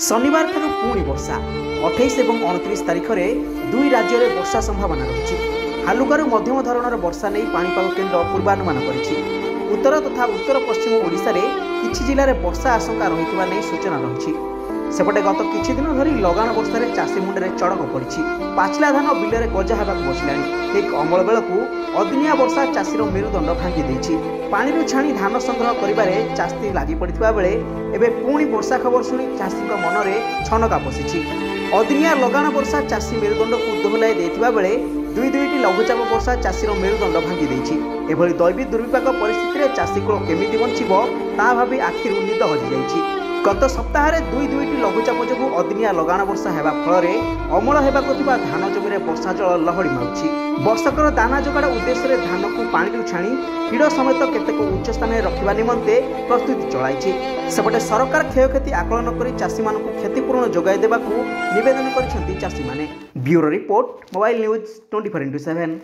शनिवार ठारू पुणी वर्षा 28 और 29 तारीख में दुई राज्य में वर्षा संभावना रही। हालुकारू मध्यम धरणर वर्षा नहीं पाणीपाग केन्द्र पूर्वानुमान करिछि। उत्तर तथा उत्तर पश्चिम ओडिशा रे किछि जिले में वर्षा आशंका रहितबा नै सूचना रही। सेपटे गत किछि दिन धरी लगाण वर्षा चाषी मुंडे चड़क पड़ी। पाचिला धान बिलरे गजा होगा बसिलाणी। ठीक अमल बेलू अदिनिया वर्षा चाषीर मेरुदंड भांगी देछि। पानी छाणी धान संग्रह करिबारे चाषी लागि पड़िथिबा बेले एबे पुणी वर्षा खबर शुणी चाषी मनरे छनका पशिछि। अदिनिया लगाण वर्षा चाषी मेरुदंड को दोहलाई देथिबा बेले दुई दुईटी लघुचाप वर्षा चाषीर मेरुदंड भांगी देछि। एभली दैविक दुर्विपाक परिस्थिति में चाषी कूल केमिति बंचिबो ता भाबी आखिरु निद हजि जाइछि। गत सप्ताह दुई दुईटी लघुचाप जो अदिनिया लगाण वर्षा हेबा फल अमल हेबाकु थिबा धान जमिरे वर्षा जल लहड़ी मारुछि। वर्षकर दाना जोगाड़ उद्देश्य धान को पानी छाणी हिड़ समेत केतेक उच्च स्थान रखा निमंते प्रस्तुति चलाइछि। सेपटे सरकार क्षयक्षति आकलन कर चाषी मानक क्षतिपूरण जोगाई देबाकू निवेदन करिसेंति चाषी माने। Bureau report, mobile news 24x7।